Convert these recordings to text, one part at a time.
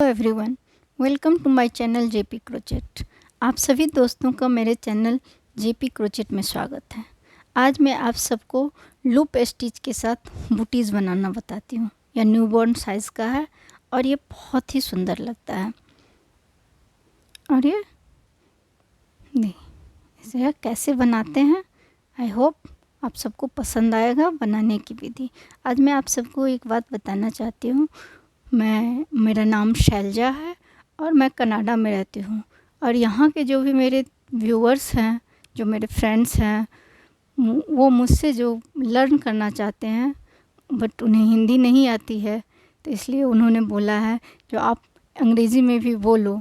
Hello everyone, welcome to my channel JP crochet. आप सभी दोस्तों का मेरे चैनल जेपी क्रोचेट में स्वागत है। आज मैं आप सबको लूप स्टिच के साथ बूटीज़ बनाना बताती हूँ। यह न्यूबॉर्न साइज़ का है और ये बहुत ही सुंदर लगता है। और ये इसे कैसे बनाते हैं, आई होप आप सबको पसंद आएगा बनाने की विधि। आज मैं आप सबको एक बात बताना चाहती हूँ। मेरा नाम शैलजा है और मैं कनाडा में रहती हूँ। और यहाँ के जो भी मेरे व्यूअर्स हैं, जो मेरे फ्रेंड्स हैं, वो मुझसे जो लर्न करना चाहते हैं बट उन्हें हिंदी नहीं आती है, तो इसलिए उन्होंने बोला है जो आप अंग्रेज़ी में भी बोलो,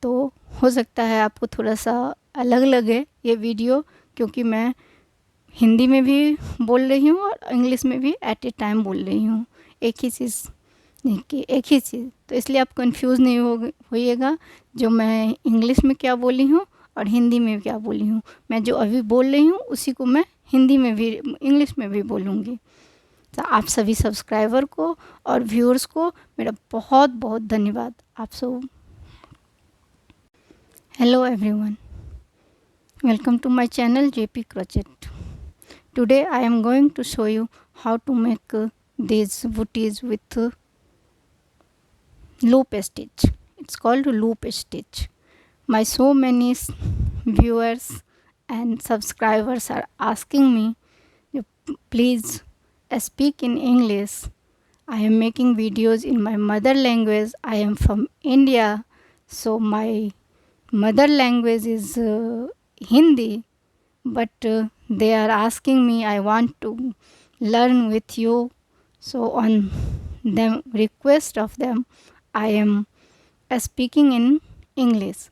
तो हो सकता है आपको थोड़ा सा अलग लगे ये वीडियो, क्योंकि मैं हिंदी में भी बोल रही हूँ और इंग्लिश में भी एट ए टाइम बोल रही हूँ। एक ही चीज़, तो इसलिए आप कंफ्यूज नहीं होइएगा जो मैं इंग्लिश में क्या बोली हूँ और हिंदी में क्या बोली हूँ। मैं जो अभी बोल रही हूँ उसी को मैं हिंदी में भी इंग्लिश में भी बोलूँगी। तो आप सभी सब्सक्राइबर को और व्यूअर्स को मेरा बहुत बहुत धन्यवाद। आप सब hello everyone, welcome to my channel JP crochet. Today I am going to show you how to make these booties with loop stitch. It's called loop stitch. My so many viewers and subscribers are asking me, please speak in English. I am making videos in my mother language. I am from India, so my mother language is Hindi, but they are asking me, I want to learn with you. So on them request of them, I am speaking in English,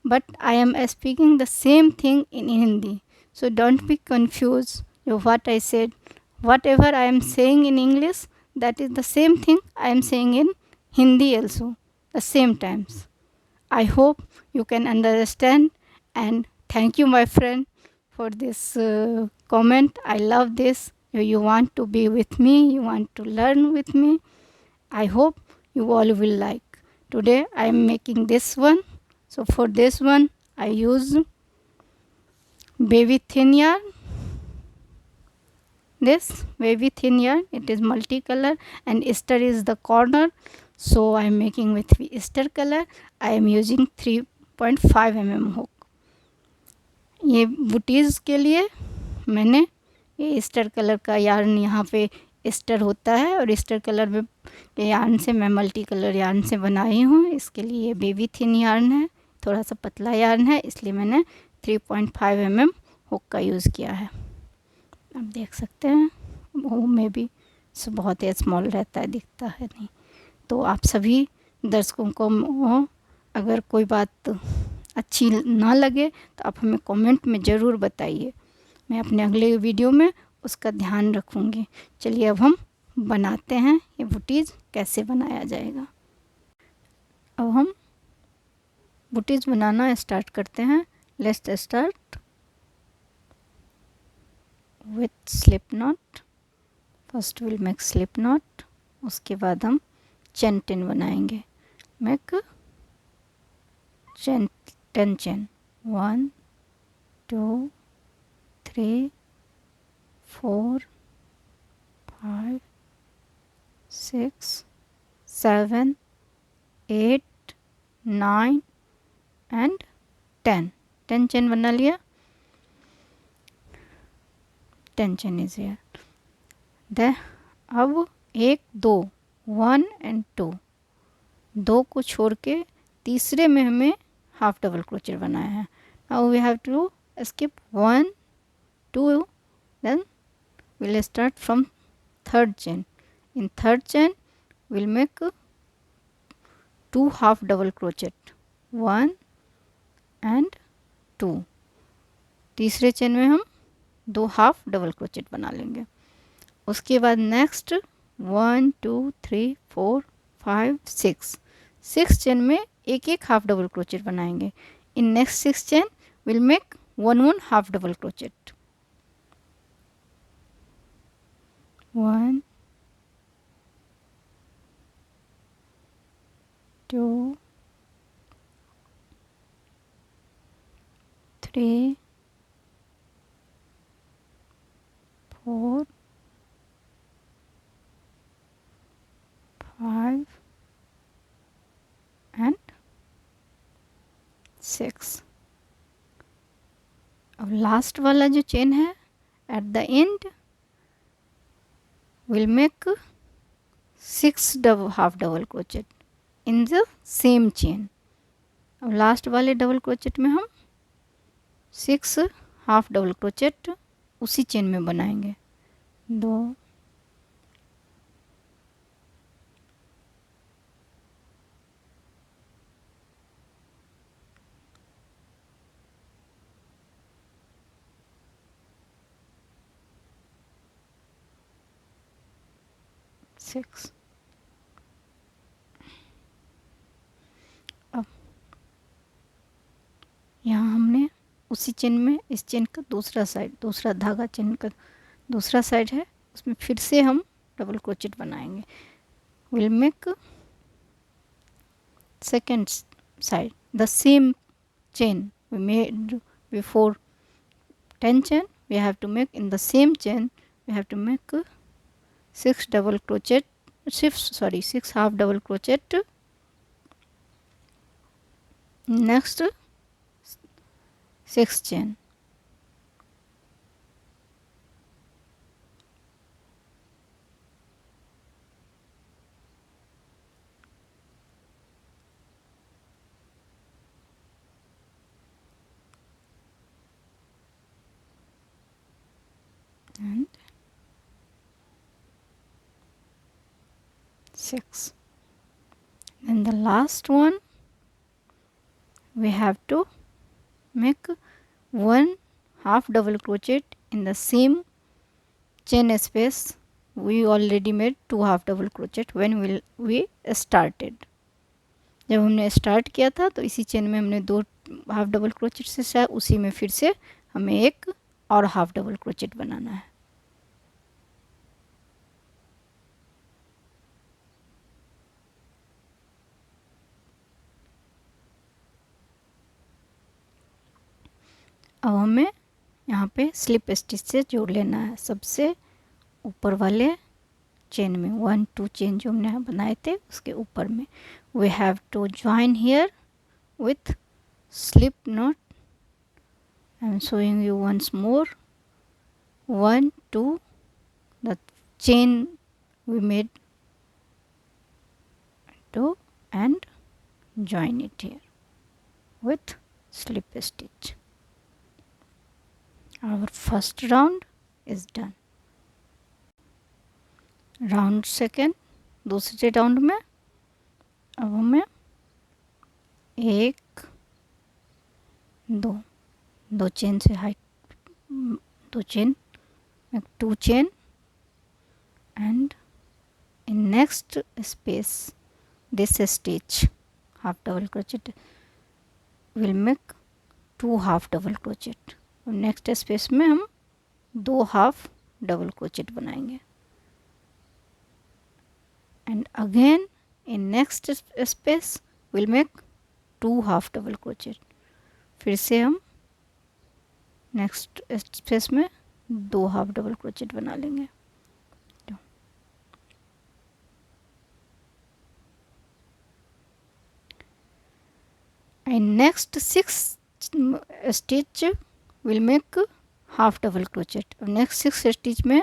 but I am speaking the same thing in Hindi. So don't be confused what I said. Whatever I am saying in English, that is the same thing I am saying in Hindi also, the same times. I hope you can understand, and thank you, my friend, for this comment. I love this. You want to be with me, you want to learn with me. I hope you all will like. Today I am making this one. So for this one I use baby thin yarn. This baby thin yarn, it is multicolor and Easter is the corner. So I am making with Easter color. I am using 3.5 mm hook. ये booties के लिए मैंने ये Easter colour का yarn, यहाँ पे Easter होता है और ईस्टर कलर में यार्न से मैं मल्टी कलर यार्न से बनाई हूँ। इसके लिए बेबी थिन यार्न है, थोड़ा सा पतला यार्न है, इसलिए मैंने 3.5 mm हुक का यूज़ किया है। आप देख सकते हैं वो में भी बहुत ही स्मॉल रहता है, दिखता है नहीं। तो आप सभी दर्शकों को अगर कोई बात अच्छी ना लगे तो आप हमें कमेंट में ज़रूर बताइए। मैं अपने अगले वीडियो में उसका ध्यान रखूँगी। चलिए अब हम बनाते हैं ये बूटीज़ कैसे बनाया जाएगा। अब हम बूटीज़ बनाना स्टार्ट करते हैं। Let's start with slip not. First will make slip not, उसके बाद हम चेन 10 बनाएंगे। Make chain 10 chain, 1 2 3 4 5 6 7 8 9 and 10 chain बना लिया। 10 चेन इज हियर। अब 1 2 1 एंड 2, 2 को छोड़ के तीसरे में हमें हाफ डबल क्रोचेट बनाया है। Now we have to skip 1 2, then we'll start from third chain. In third chain we'll make 2 half double crochet, 1 and 2। तीसरे चेन में हम 2 हाफ डबल क्रोचेट बना लेंगे। उसके बाद नेक्स्ट 1 2 3 4 5 6 चेन में एक एक हाफ डबल क्रोचेट बनाएंगे। In next 6 chain will make 1 half double crochet, 1 2 3 4 5 and 6. अब लास्ट वाला जो चेन है at the end will make 6 half double crochet in the same chain. अब लास्ट वाले डबल क्रोचेट में हम 6 हाफ डबल क्रोचेट उसी चेन में बनाएंगे. 2 6. अब यहाँ हमने उसी चेन में इस चेन का दूसरा साइड, दूसरा धागा चेन का दूसरा साइड है, उसमें फिर से हम डबल क्रोचेट बनाएंगे. Will make second side the same chain we made before 10 chain. We have to make in the same chain, we have to make 6 double crochet, 6 half double crochet next 6 chain. And 6. Then the last one we have to make 1 half double crochet in the same chain space we already made 2 half double crochet when we started. जब हमने start किया था तो इसी chain में हमने 2 half double crochet से start, उसी में फिर से हमें एक और हाफ डबल क्रोचेट बनाना है. अब हमें यहाँ पे स्लिप स्टिच से जोड़ लेना है सबसे ऊपर वाले चेन में. 1 2 चेन जो हमने बनाए थे उसके ऊपर में we have to join here with slip knot. I am showing you once more. 1 2 the chain we made 2 and join it here with slip stitch. Our first round is done. Round second, दूसरे round में अब हमें 1 2 chain से height 2 chain, 2 chain and in next space this stitch half double crochet will make 2 half double crochet. और next space में हम 2 half double crochet बनाएंगे. and again in next space we'll make 2 half double crochet. फिर से हम next space में 2 half double crochet बना लेंगे. and next 6 stitch we'll make half double crochet. अब नेक्स्ट 6 स्टिच में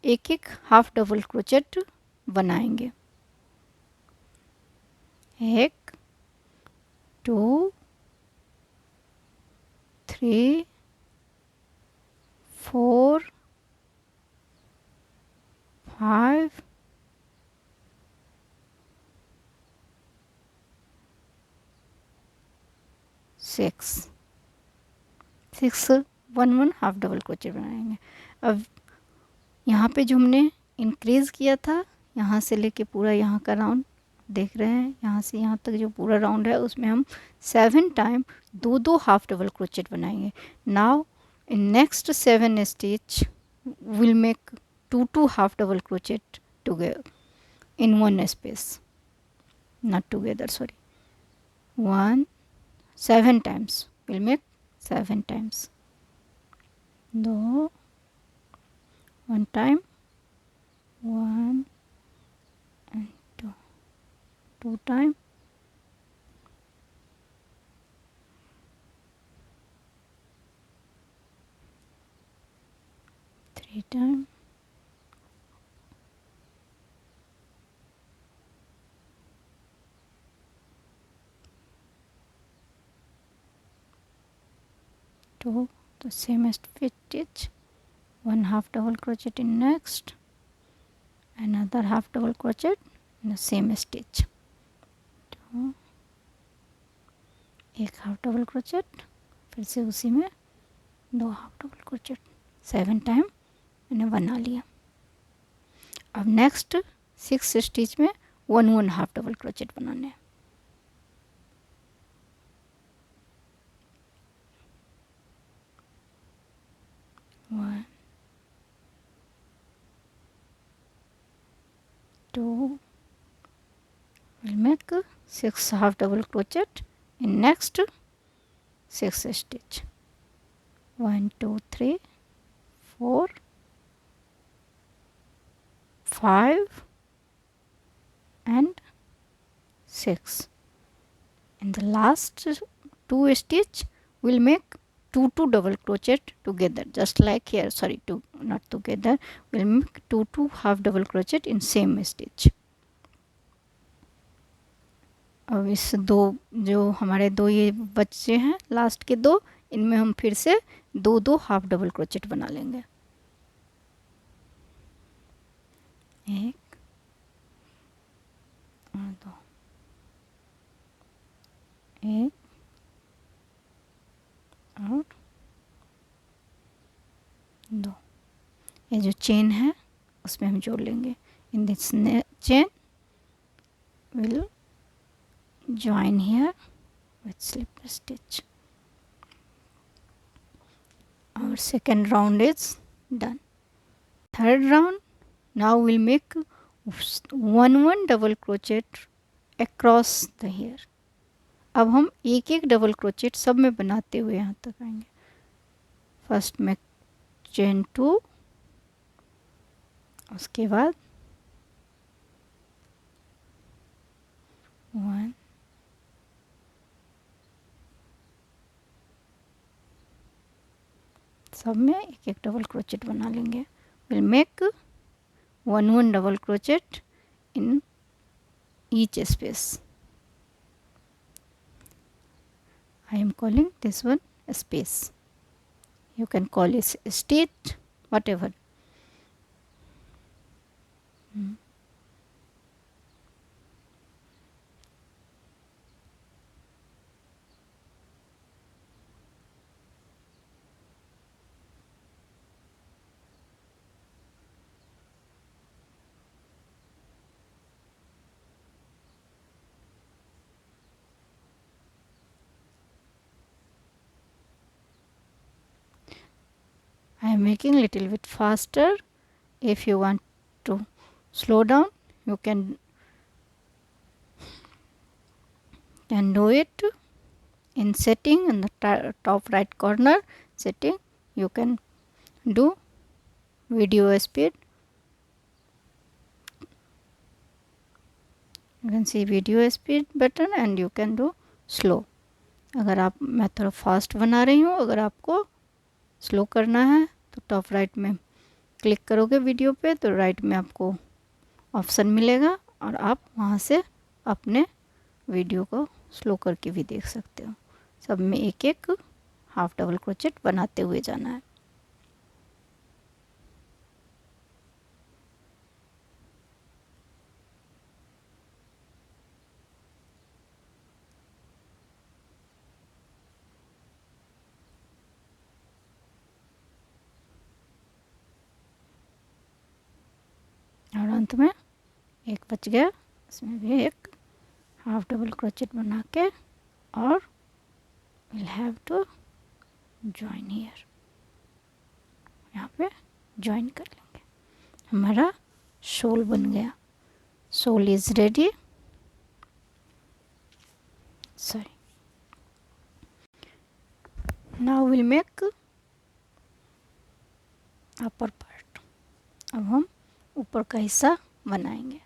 एक एक हाफ डबल क्रोचेट बनाएंगे. 1 2 3 4 5 6 1 हाफ डबल क्रोचेट बनाएंगे. अब यहाँ पे जो हमने इंक्रीज़ किया था यहाँ से लेके पूरा यहाँ का राउंड देख रहे हैं, यहाँ से यहाँ तक जो पूरा राउंड है उसमें हम 7 टाइम 2 हाफ डबल क्रोचेट बनाएंगे. Now in next 7 stitch will make 2 half double crochet together in one space. not together, sorry. 1 7 times, we'll make 7 times. Do 1 time, 1 and 2, 2 time, 3 time, 2, the same as stitch, 1 half double crochet in next, another half double crochet in the same stitch, 2, एक half double crochet, फिर से उसी में 2 half double crochet, 7 time मैंने बना लिया. अब next 6 stitch में 1 हाफ डबल क्रोचेट बनाने हैं. 1 2, we'll make 6 half double crochet in next 6 stitch. 1 2 3 4 5 and 6. In the last 2 stitch we'll make 2 double crochet together, just like here, sorry, two not together, we'll make 2 half double crochet in same stitch. अब इस दो जो हमारे दो ये बचे हैं last के दो, इनमें हम फिर से 2 हाफ डबल क्रोचेट बना लेंगे. 1 और 2, 1 और 2. ये जो चेन है उसमें हम जोड़ लेंगे. In this chain will join here with slip stitch. Our second round is done. Third round, now we'll make 1 double crochet across the here. अब हम एक एक डबल क्रोचेट सब में बनाते हुए यहाँ तक आएंगे. फर्स्ट में चेन 2, उसके बाद 1 सब में एक एक डबल क्रोचेट बना लेंगे. Will make 1 double crochet in each space. I am calling this one a space. You can call it a stitch, whatever. I am making little bit faster. If you want to slow down, you can do it in setting in the top right corner setting. You can do video speed. You can see video speed button and you can do slow. अगर आप मैं थोड़ा fast बना रही हूँ, अगर आपको slow करना है तो टॉप राइट में क्लिक करोगे वीडियो पे तो राइट में आपको ऑप्शन मिलेगा और आप वहाँ से अपने वीडियो को स्लो करके भी देख सकते हो. सब में एक एक हाफ डबल क्रोचेट बनाते हुए जाना है. और अंत में एक बच गया, इसमें भी एक हाफ डबल क्रोचेट बना के और will have to join here. यहाँ पे जॉइन कर लेंगे. हमारा शोल बन गया. Shawl is ready. sorry. Now we'll make upper part. अब हम ऊपर का हिस्सा बनाएंगे.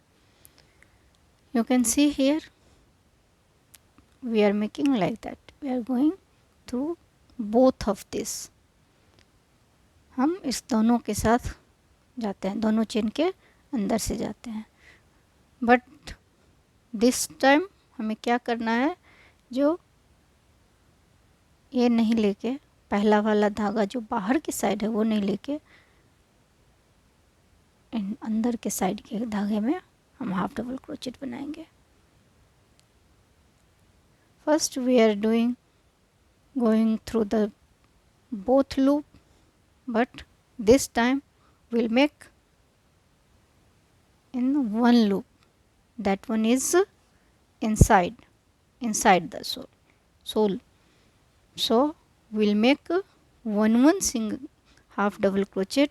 You can see here we are making like that. We are going through both of this. हम इस दोनों के साथ जाते हैं, दोनों चेन के अंदर से जाते हैं. बट दिस टाइम हमें क्या करना है, जो ये नहीं लेके, पहला वाला धागा जो बाहर की साइड है वो नहीं लेके, इन अंदर के साइड के धागे में हम हाफ डबल क्रोचेट बनाएंगे. First we are going through the both loop, but this time we'll make in one loop. That one is inside the sole. So we'll make one single half double crochet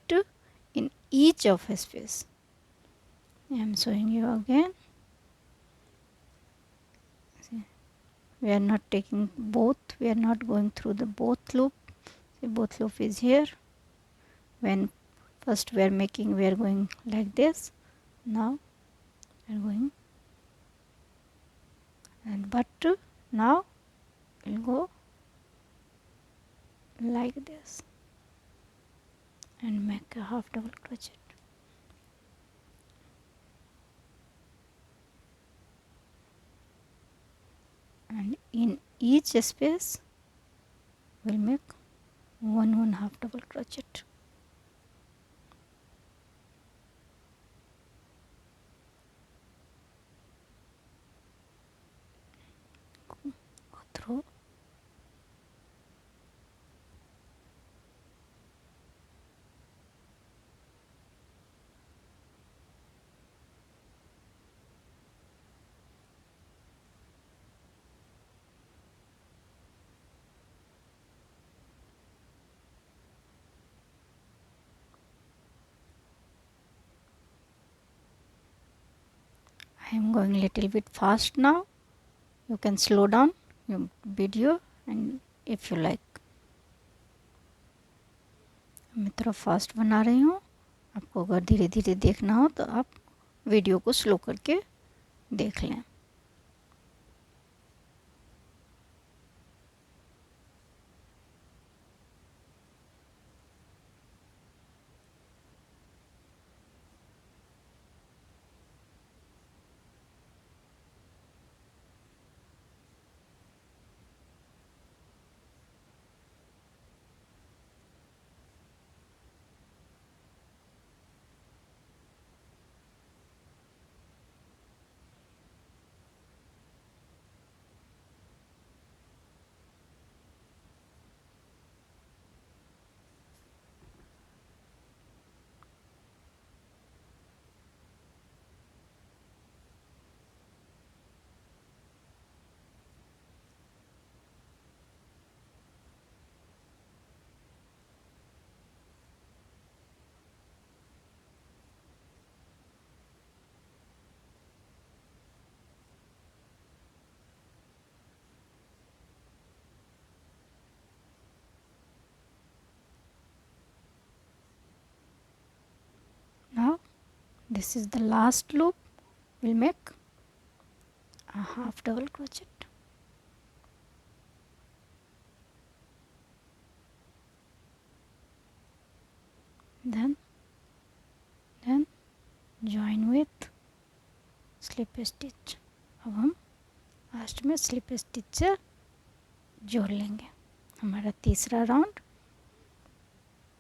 in each of a space. I am showing you again. See, we are not taking both, we are not going through the both loop. See, both loop is here. When first we are making, we are going like this. Now we are going, and but now we'll go like this and make a half double crochet. And in each space we'll make one half double crochet. Go through. I am going a little bit fast now. You can slow down your video and if you like. मैं थोड़ा fast बना रही हूँ. आपको अगर धीरे धीरे देखना हो तो आप वीडियो को स्लो करके देख लें. Now this is the last loop. We'll make a half double crochet. Then join with slip stitch. अब हम लास्ट में स्लिप स्टिच से जोड़ लेंगे. हमारा तीसरा राउंड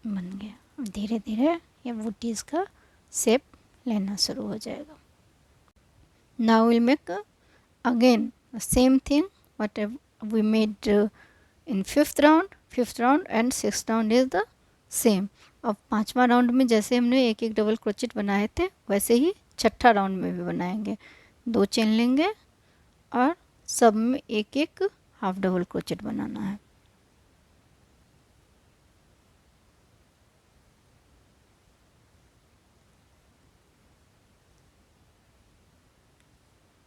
बन गया. अब धीरे धीरे ये बूटीज़ का शेप लेना शुरू हो जाएगा. Now we'll make again the same thing what we made in fifth round and sixth round is the same. अब पांचवा राउंड में जैसे हमने एक एक डबल क्रोचेट बनाए थे वैसे ही छठा राउंड में भी बनाएंगे. 2 चेन लेंगे और सब में एक एक हाफ डबल क्रोचेट बनाना है.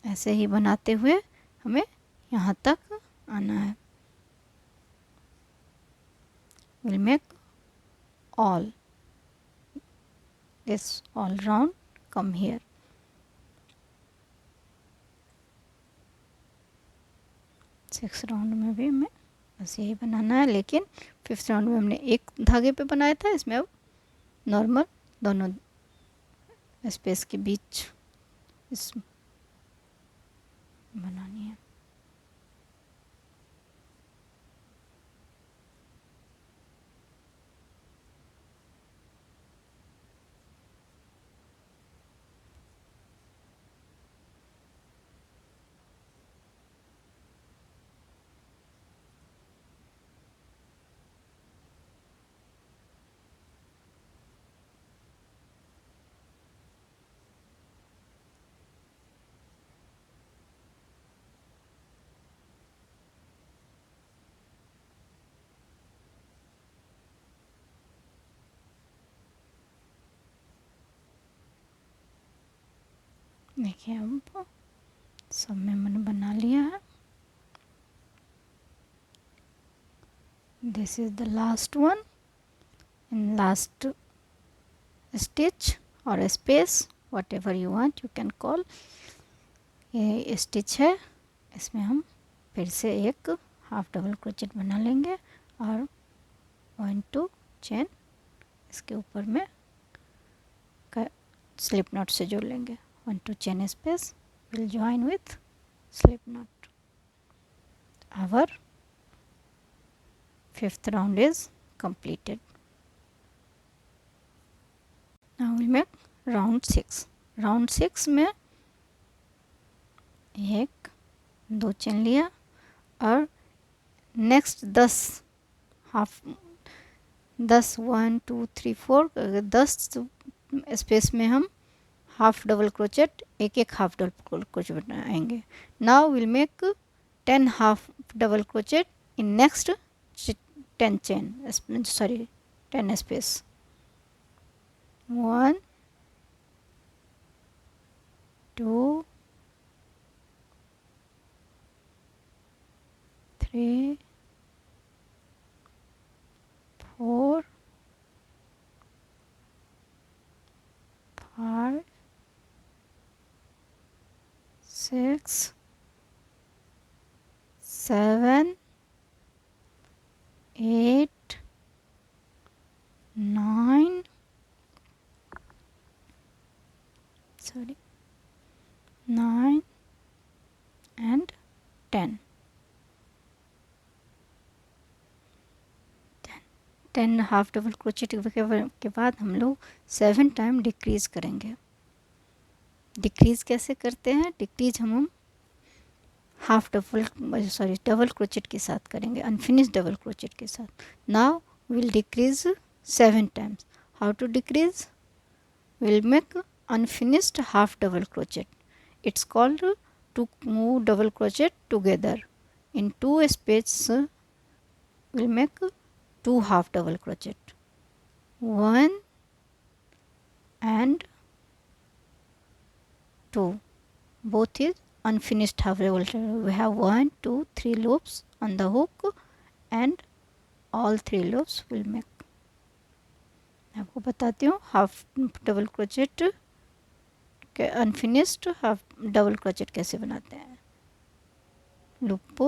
ऐसे ही बनाते हुए हमें यहाँ तक space all round, come here. Six round में भी हमें बस यही बनाना है, लेकिन फिफ्थ राउंड में हमने एक धागे पे बनाया था, इसमें अब नॉर्मल दोनों स्पेस के बीच इस बनानी है। देखिए अब सब में मैंने बना लिया है। This is the last one, in last stitch और space whatever you want you can call. ये स्टिच है, इसमें हम फिर से एक हाफ डबल क्रोचेट बना लेंगे और 1 2 चेन इसके ऊपर में स्लिप नॉट से जोड़ लेंगे। 1 2 chain space will join with slip knot. Our fifth round is completed. Now we'll make round 6. Round 6 में एक दो चेन लिया और नेक्स्ट 10 हाफ 10 1 2 3 4 10 स्पेस में हम हाफ डबल क्रोचेट एक एक हाफ डबल क्रोचेट बनाएंगे। Now will make 10 half double crochet in next 10 chain, sorry 10 space. 1 2 3 4 5 6 7 8 9 sorry 9 and 10 10 half double crochet के बाद हम लोग 7 टाइम डिक्रीज करेंगे। डिक्रीज कैसे करते हैं? डिक्रीज हम half double sorry double crochet के साथ करेंगे, अनफिनिश डबल क्रोचेट के साथ। Now will decrease 7 times. How to decrease? Will make unfinished half double crochet. It's called to move double crochet together. In 2 spaces we'll make 2 half double crochet, 1 and 2, both is unfinished half double crochet. We have 1 2 3 loops on the hook and all 3 loops will make. आपको बताती हूँ half double crochet के unfinished half double crochet कैसे बनाते हैं। Loop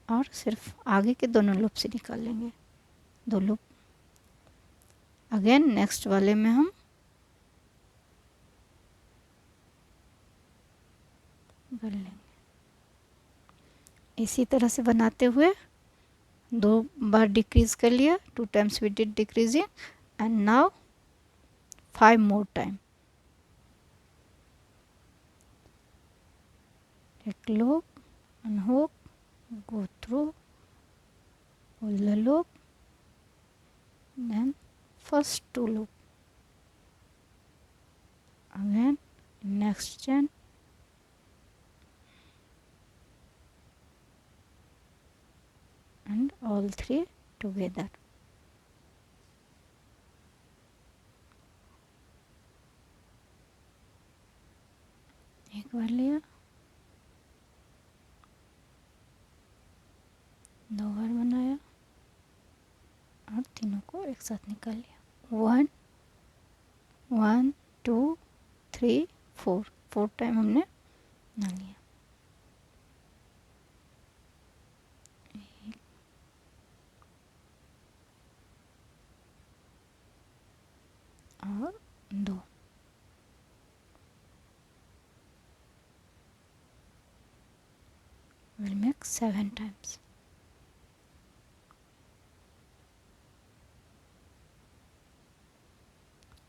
और सिर्फ आगे के दोनों लूप से निकाल लेंगे, 2 लूप। अगेन नेक्स्ट वाले में हम कर लेंगे। इसी तरह से बनाते हुए 2 बार डिक्रीज कर लिया, 2 times we did decreasing and now 5 more time. एक loop, unhook, go through, pull the loop, then first 2 loop, again next chain, and all 3 together. एक बार लिया, 2 बार बनाया और तीनों को एक साथ निकाल लिया। 1 1 2 3 4, 4 टाइम हमने बना लिया। और 2, we'll make 7 times.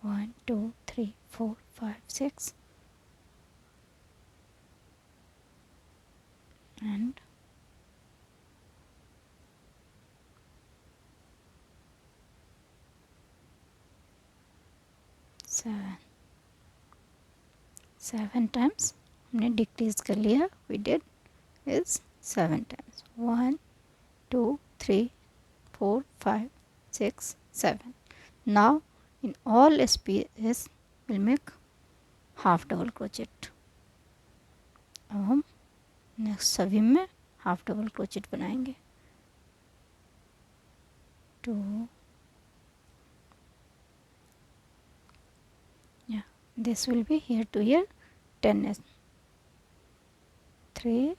1 2 3 4 5 6 and 7, 7 times हमने डिक्रीज कर लिया. We did is 7 times. 1 2 3 4 5 6 7. Now in all spaces we'll make half double crochet. अब हम नेक्स्ट सभी में हाफ डबल क्रोचेट बनाएंगे. 2, yeah, this will be here to here 10 is 3,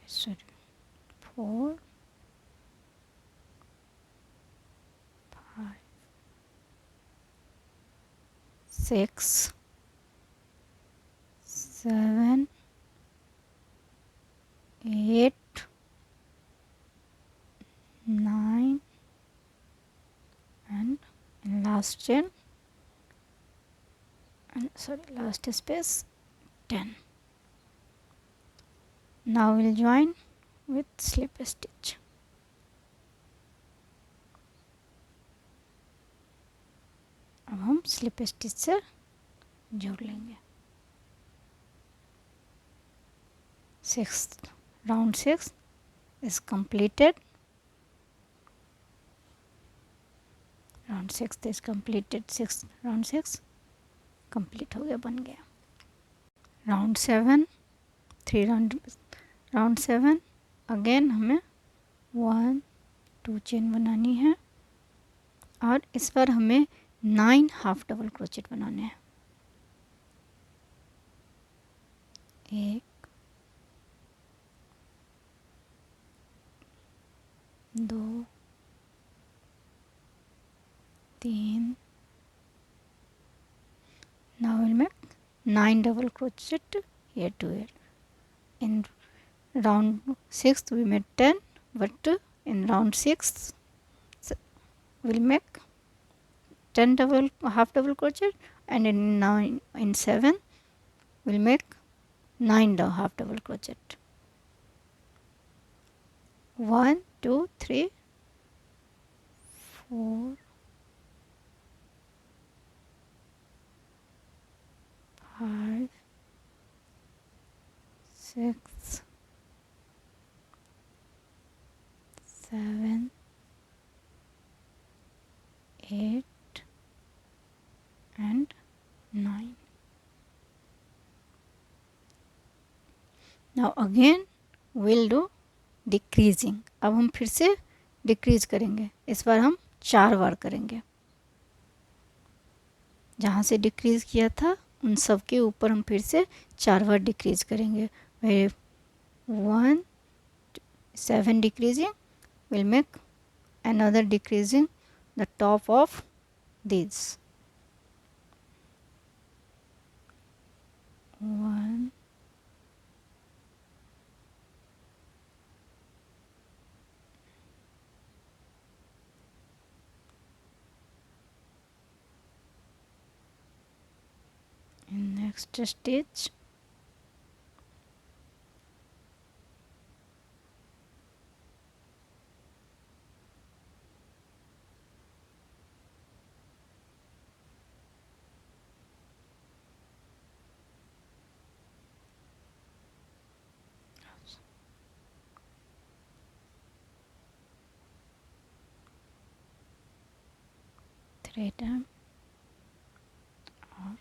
sorry, 4 5 6 7 8 9 and last chain, and sorry, last space 10. Now we'll join with slip stitch. अब हम slip stitch से जोड़ लेंगे. 6th round 6 is completed. Round 6 is completed. 6 round 6 complete हो गया, बन गया. Round 7, 3 round 7 again हमें 1 2 चेन बनानी है और इस पर हमें 9 हाफ डबल क्रोचेट बनाने हैं. 1 2 3. Now we'll make 9 double crochet here to here. In round 6th we made 10, but in round 6th we'll make 10 half double crochet, and in 7 we'll make 9 half double crochet. 1 2 3 4 5 6 7 8 and 9. Now again we'll do decreasing. अब हम फिर से decrease करेंगे. इस बार हम 4 बार करेंगे. जहाँ से डिक्रीज किया था उन सब के ऊपर हम फिर से 4 बार डिक्रीज करेंगे. 1 7 decreasing, we'll make another decreasing the top of these. 1 in next stitch. Three times और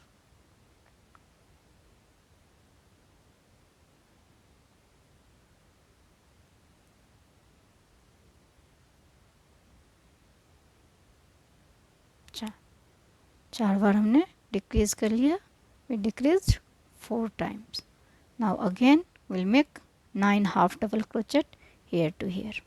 चार. 4 बार हमने डिक्रीज कर लिया. We decreased 4 times. Now again we'll make 9 half double crochet here to here.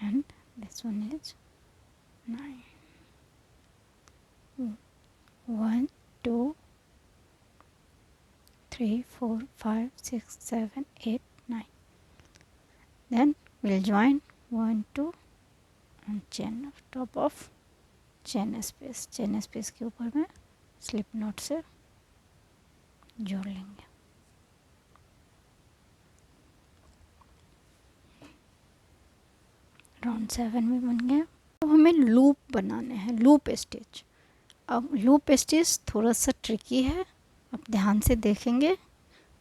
And this one is 9. 1 2 3 4 5 6 7 8 9. Then we'll join 1 2 and chain of top of chain space. chain space के ऊपर में slip knot से जोड़ लेंगे. Round 7 में बन गया. अब हमें लूप बनाने हैं, लूप स्टिच. अब लूप स्टिच थोड़ा सा ट्रिकी है, आप ध्यान से देखेंगे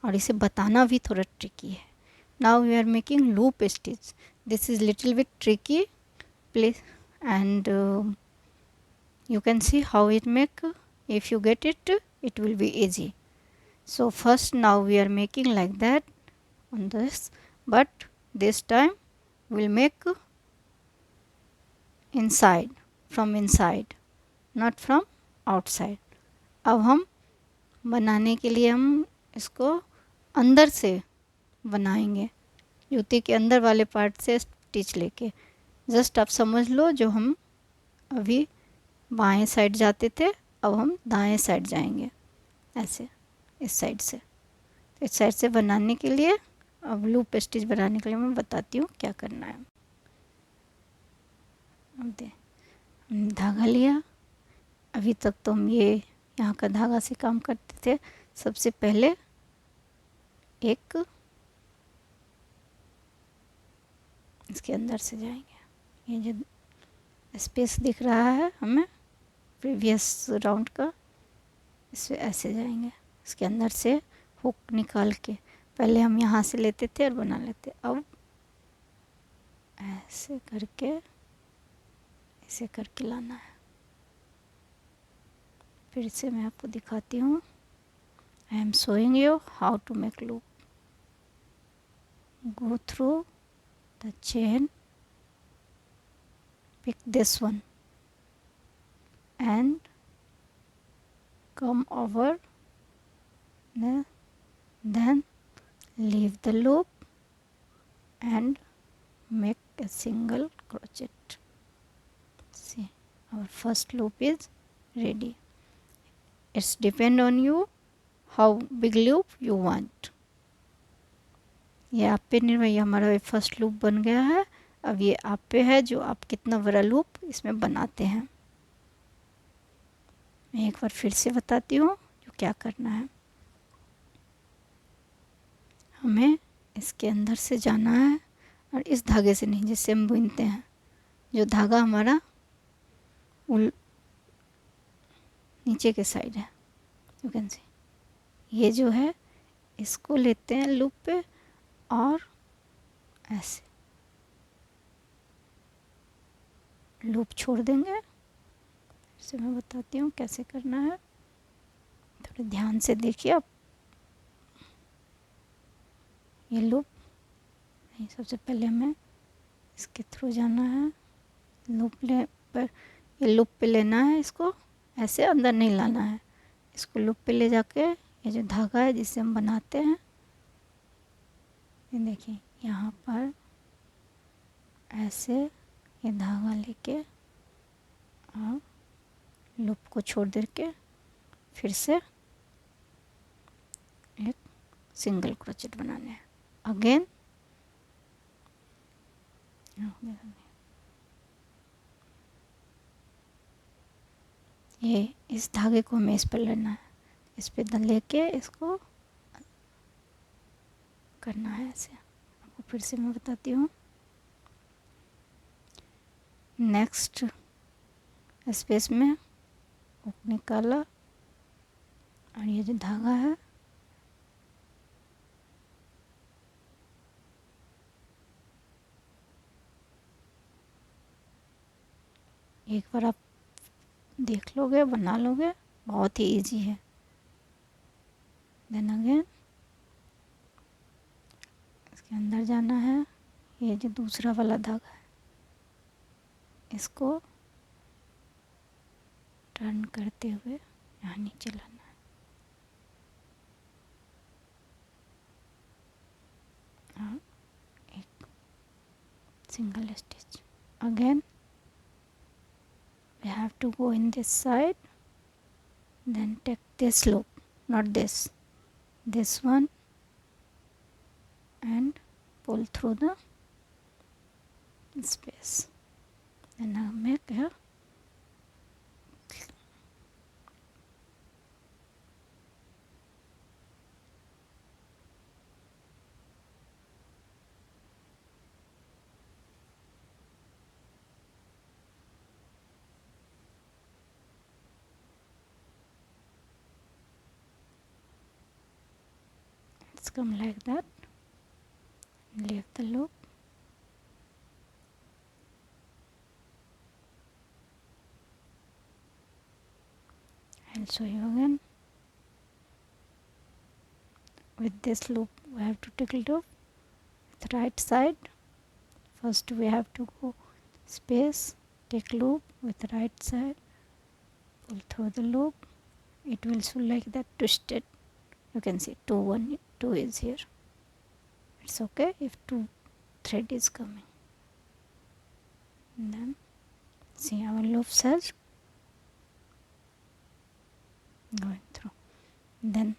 और इसे बताना भी थोड़ा ट्रिकी है. Now we are making loop stitch. This is little bit tricky please and you can see how it make. If you get it, it will be easy. So first now we are making like that on this, but this time we'll make inside, from inside, not from outside. अब हम बनाने के लिए हम इसको अंदर से बनाएंगे, जूते के अंदर वाले पार्ट से स्टिच लेके. जस्ट आप समझ लो, जो हम अभी बाएं साइड जाते थे अब हम दाएं साइड जाएंगे, ऐसे इस साइड से. इस साइड से बनाने के लिए, अब लूप स्टिच बनाने के लिए मैं बताती हूँ क्या करना है. अब हमने धागा लिया. अभी तक तो हम ये यहाँ का धागा से काम करते थे. सबसे पहले एक इसके अंदर से जाएंगे. ये जो स्पेस दिख रहा है हमें प्रीवियस राउंड का, इससे ऐसे जाएंगे. इसके अंदर से हुक निकाल के पहले हम यहाँ से लेते थे और बना लेते. अब ऐसे करके ऐसे करके लाना है. फिर से मैं आपको दिखाती हूँ. I am showing you how to make loop. Go through the chain, pick this one and come over, then leave the loop and make a single crochet. See, our first loop is ready. It's depend on you how big loop you want. ये आप पे निर्भर. हमारा first loop बन गया है. अब ये आप पे है जो आप कितना बड़ा लूप इसमें बनाते हैं. मैं एक बार फिर से बताती हूँ जो क्या करना है. हमें इसके अंदर से जाना है और इस धागे से नहीं, जिससे हम बुनते हैं. जो धागा हमारा नीचे के साइड है, यू कैन सी. ये जो है इसको लेते हैं लूप पे और ऐसे लूप छोड़ देंगे. इसे मैं बताती हूँ कैसे करना है, थोड़े ध्यान से देखिए आप. ये लूप नहीं, सबसे पहले हमें इसके थ्रू जाना है. लूप ले पर ये लूप पे लेना है. इसको ऐसे अंदर नहीं लाना है. इसको लूप पे ले जाके ये जो धागा है जिससे हम बनाते हैं, ये देखिए यहाँ पर ऐसे ये धागा लेके और लूप को छोड़ दे के फिर से एक सिंगल क्रोचेट बनाने हैं. अगेन ये इस धागे को हमें इस पर लेना है. इस पर लेके इसको करना है ऐसे. आपको फिर से मैं बताती हूँ. नेक्स्ट स्पेस में हुक निकाला और ये जो धागा है एक बार आप देख लोगे, बना लोगे, बहुत ही इजी है। देन अगेन इसके अंदर जाना है, ये जो दूसरा वाला धागा है इसको टर्न करते हुए यहाँ नीचे लाना है और एक single stitch. Again we have to go in this side, then take this loop, not this one, and pull through the space. Then now make a it's come like that. Leave the loop. I'll show you again. With this loop we have to take loop with right side. First we have to go space, take loop with right side, pull through the loop. It will show like that twisted. You can see 2 1 2 is here. It's okay if 2 thread is coming. And then see our loops are going through. Then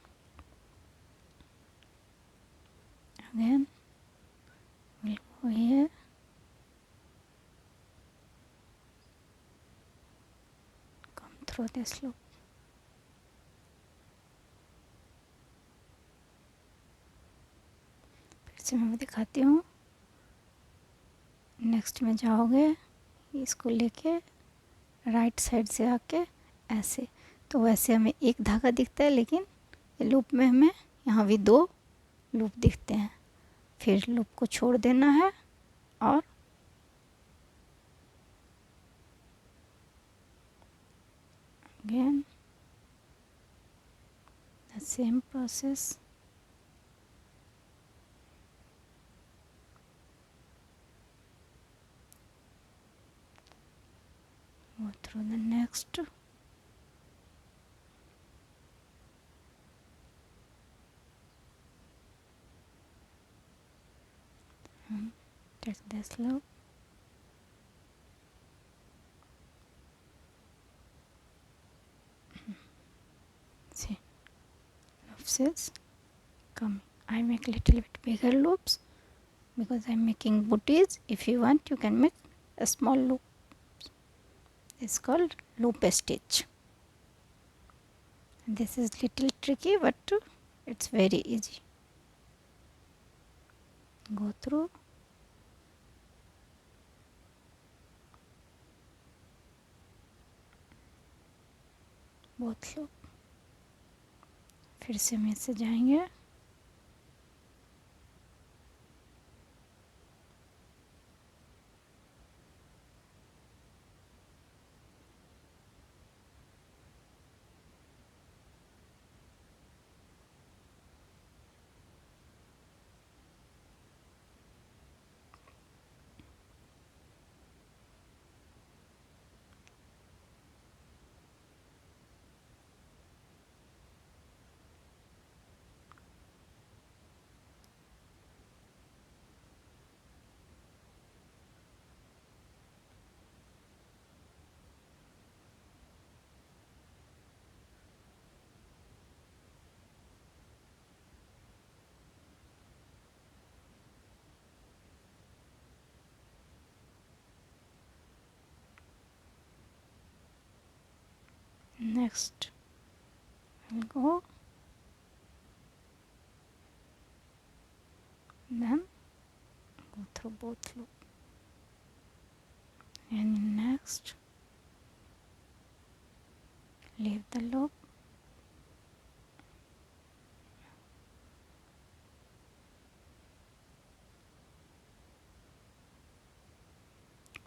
again we'll go here, come through this loop. फिर से मैं दिखाती हूँ। Next में जाओगे, इसको लेके right side से आके ऐसे, तो वैसे हमें एक धागा दिखता है, लेकिन लूप में हमें यहाँ भी 2 लूप दिखते हैं। फिर लूप को छोड़ देना है और again the same process. Go through the next. Take this loop. See, loops is coming. I make little bit bigger loops because I'm making booties. If you want, you can make a small loop. It's called loop stitch. This is little tricky, but it's very easy. Go through. Both लोग फिर से हम इससे जाएंगे, next I'll go, then go through both loop, and next leave the loop.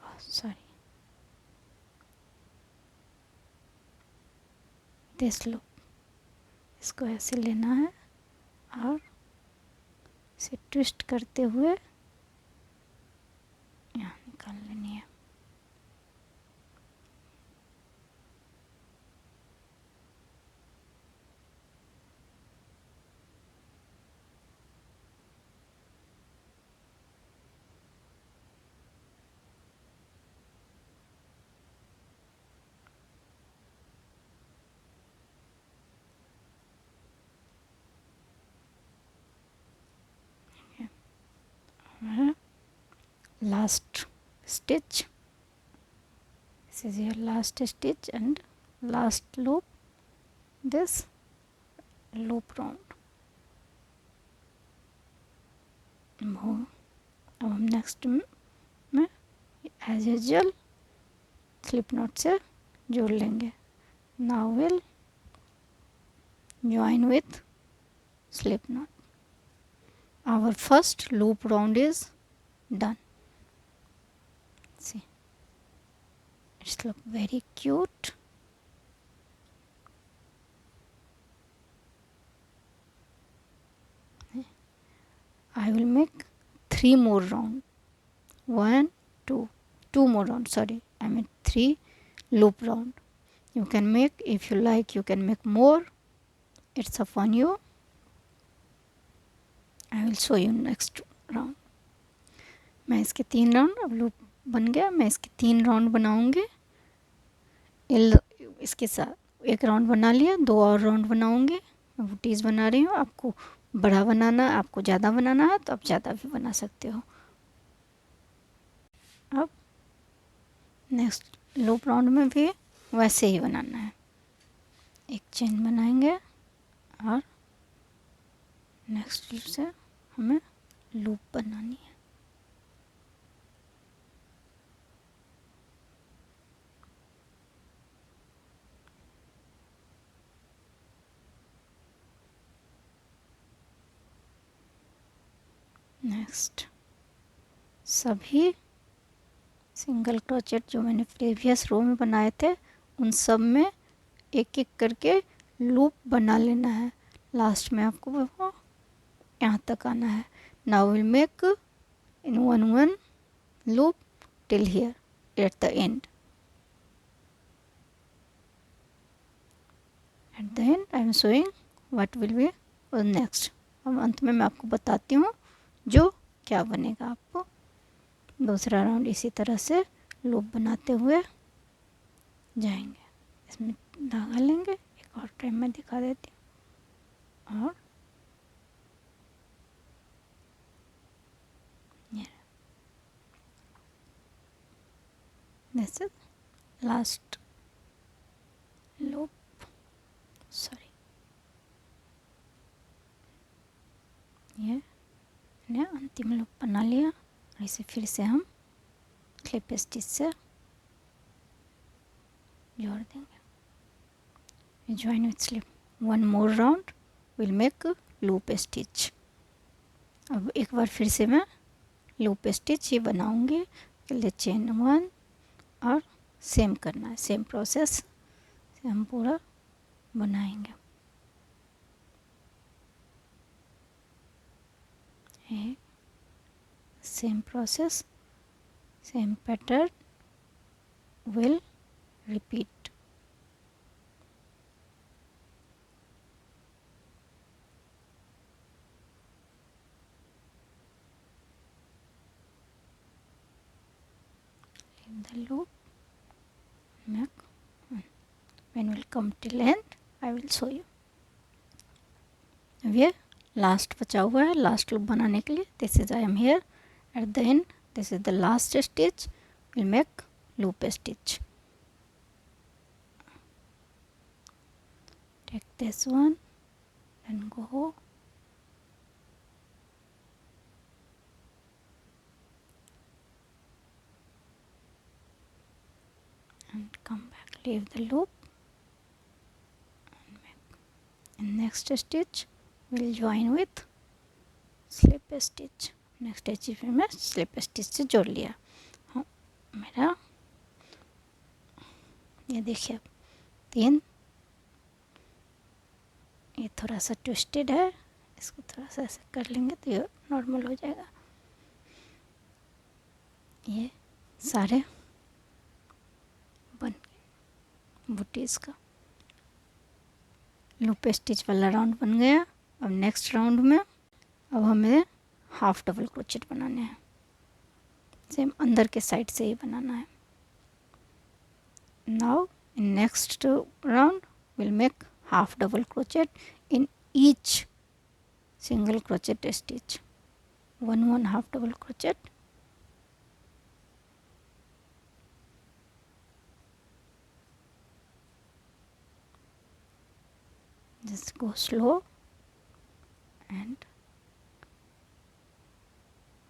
Oh, sorry, this loop, इसको ऐसे लेना है और इसे ट्विस्ट करते हुए यहाँ निकाल लेनी है। Last stitch, this is your last stitch and last loop, this loop round। अब हम नेक्स्ट में एज यूजुअल स्लिप नॉट से जोड़ लेंगे। Now will join with slip knot। Our first loop round is done। See, it's look very cute। I will make 3 more round, 1 2 more round, sorry, I mean 3 loop round। You can make, if you like you can make more, it's upon you। I will show you next round। मैं इसके 3 round, अब loop बन गया, मैं इसके 3 round बनाऊंगी। इसके साथ एक राउंड बना लिया, 2 और राउंड बनाऊंगी। मैं बूटीज़ बना रही हूँ, आपको बड़ा बनाना, आपको ज़्यादा बनाना है तो आप ज़्यादा भी बना सकते हो। अब नेक्स्ट लूप राउंड में भी वैसे ही बनाना है, एक चेन बनाएंगे और नेक्स्ट से हमें लूप बनानी है। नेक्स्ट सभी सिंगल क्रोचेट जो मैंने प्रीवियस रो में बनाए थे उन सब में एक एक करके लूप बना लेना है। लास्ट में आपको वो यहाँ तक आना है। Now will make in one loop till here at the end. At the and I am showing what will be next. अब अंत में मैं आपको बताती हूँ जो क्या बनेगा। आपको दूसरा राउंड इसी तरह से लूप बनाते हुए जाएंगे। इसमें धागा लेंगे, एक और टाइम में दिखा देती हूँ। और this is last loop, sorry, ये अंतिम लूप बना लिया। और इसे फिर से हम क्लिप स्टिच से जोड़ देंगे। Join with slip, 1 more round will make loop stitch. अब एक बार फिर से मैं लूप स्टिच ही बनाऊंगी। पहले चेन 1 और सेम करना है, सेम प्रोसेस से हम पूरा बनाएंगे। Same process, same pattern will repeat। Leave the loop, make when will come till end I will show you। अब ये लास्ट बचा हुआ है लास्ट लूप बनाने के लिए। This is I am here at the end, this is the last stitch, will make loop stitch। Take this one and go and come back, leave the loop and make. In next stitch we'll join with slip stitch. Next stitch में मैं slip stitch से जोड़ लिया। हाँ, मेरा ये देखिए 3, ये थोड़ा सा ट्विस्टेड है, इसको थोड़ा सा ऐसे कर लेंगे तो ये नॉर्मल हो जाएगा। ये सारे बन गए बूटीज़ का। लूप स्टिच वाला राउंड बन गया। अब नेक्स्ट राउंड में अब हमें हाफ डबल क्रोचेट बनाने हैं। सेम अंदर के साइड से ही बनाना है। Now in next round will make half double crochet in each single crochet stitch, 1 half double crochet, just go slow and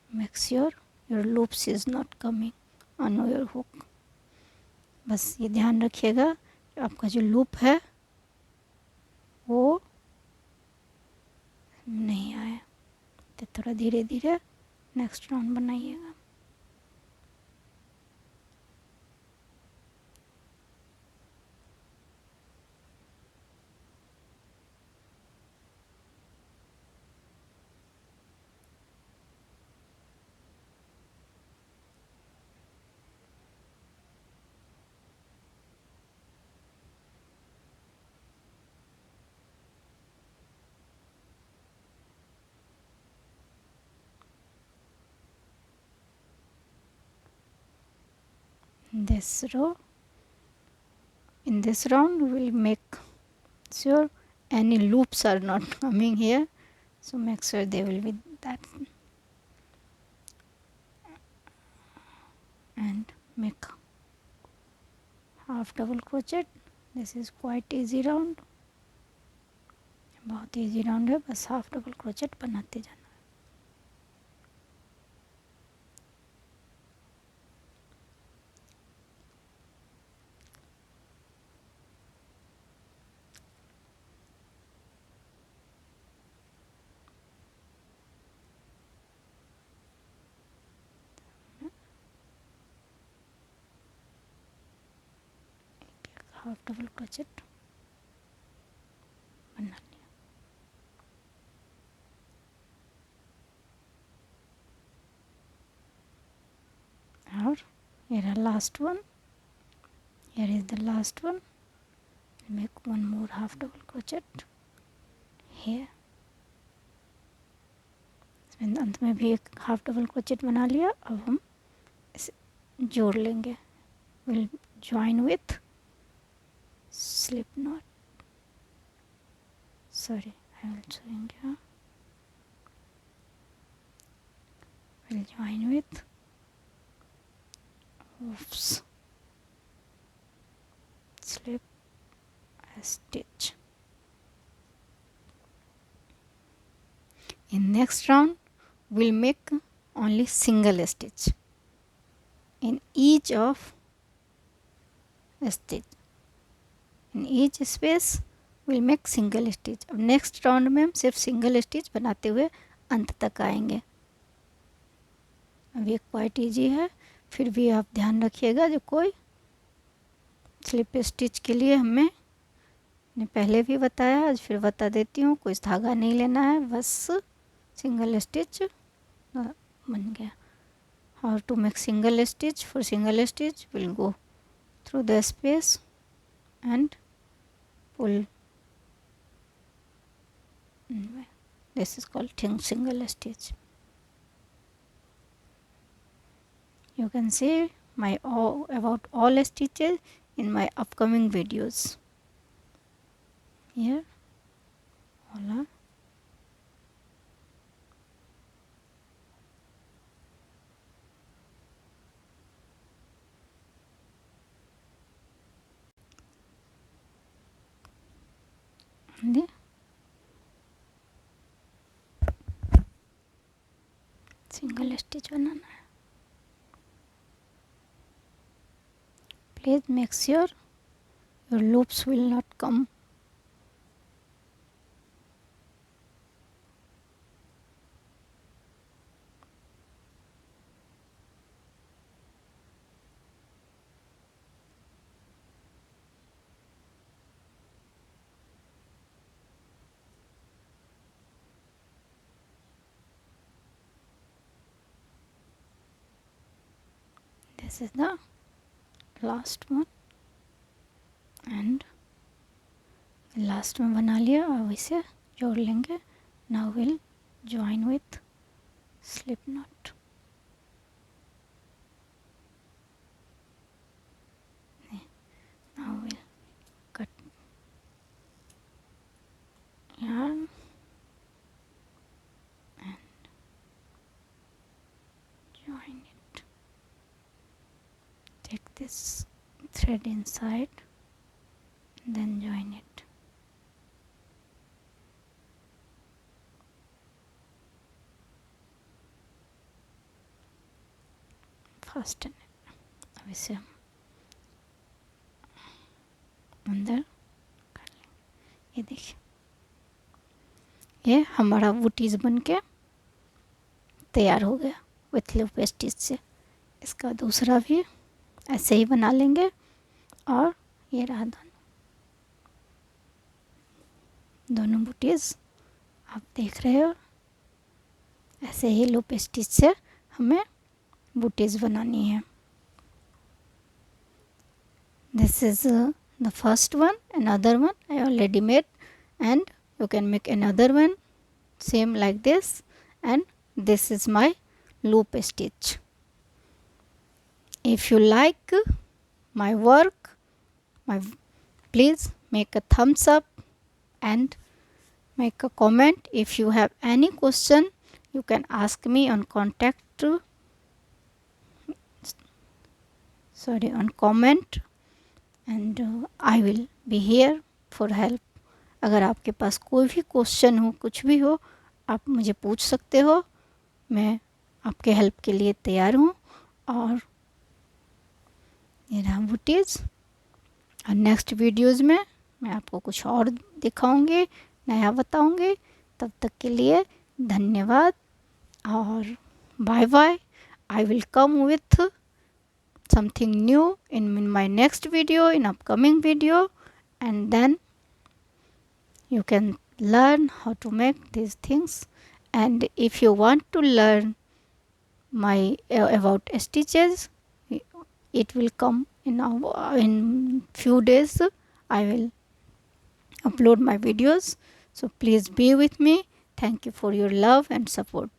make sure your loops is not coming on your hook। बस ये ध्यान रखिएगा कि आपका जो loop है वो नहीं आए, तो थोड़ा धीरे धीरे नेक्स्ट राउंड बनाइएगा। This row, in this round we will make sure any loops are not coming here, so make sure they will be that, and make half double crochet। this is quite easy round, बहुत easy round है, बस half double crochet बनाते जाना। Half double crochet बना लिया। और here last one, here is the last one, make one more half double crochet here। इसमें अंत में भी एक हाफ डबल क्रोचेट बना लिया। अब हम इसे जोड़ लेंगे, will join with slip knot, sorry I will showing here, will join with oops slip stitch। in next round we'll make only single stitch in each of stitch, in each space will make single stitch. अब next round में हम सिर्फ single stitch बनाते हुए अंत तक आएंगे। अब ये क्वाइट ईजी है, फिर भी आप ध्यान रखिएगा जो कोई स्लिप स्टिच के लिए हमें ने पहले भी बताया, आज फिर बता देती हूँ, कोई धागा नहीं लेना है, बस सिंगल स्टिच बन गया। How to make single stitch, for single stitch will go through the space and pull, this is called single stitch। you can see my about all stitches in my upcoming videos here, all are single stitch बनाना है। Please make sure your loops will not come. This is the last one and last में बना लिया. अब इसे जोड़ लेंगे. Now will join with slip not. Now will cut yarn and join it. Take this thread inside, then join it. Fasten. अब इसे हम अंदर कर लेंगे. ये देखिए, ये हमारा बूटीज बन के तैयार हो गया विथ लूप स्टिच से. इसका दूसरा भी ऐसे ही बना लेंगे. और ये रहा दोनों बूटीज आप देख रहे हो. ऐसे ही लूप स्टिच से हमें बूटीज बनानी है. This is the first one. Another one I already made, and you can make another one same like this. And this is my loop stitch. If you like my work, please make a thumbs up and make a comment. If you have any question, you can ask me on comment, and I will be here for help. अगर आपके पास कोई भी question हो, कुछ भी हो, आप मुझे पूछ सकते हो. मैं आपके हेल्प के लिए तैयार हूँ. और ये रहा बूटीज. और नेक्स्ट वीडियोज़ में मैं आपको कुछ और दिखाऊंगी, नया बताऊंगी. तब तक के लिए धन्यवाद और bye bye. I will come with something new in my next video, in upcoming video, and then you can learn how to make these things. And if you want to learn my about stitches, it will come in few days. I will upload my videos, so please be with me. Thank you for your love and support.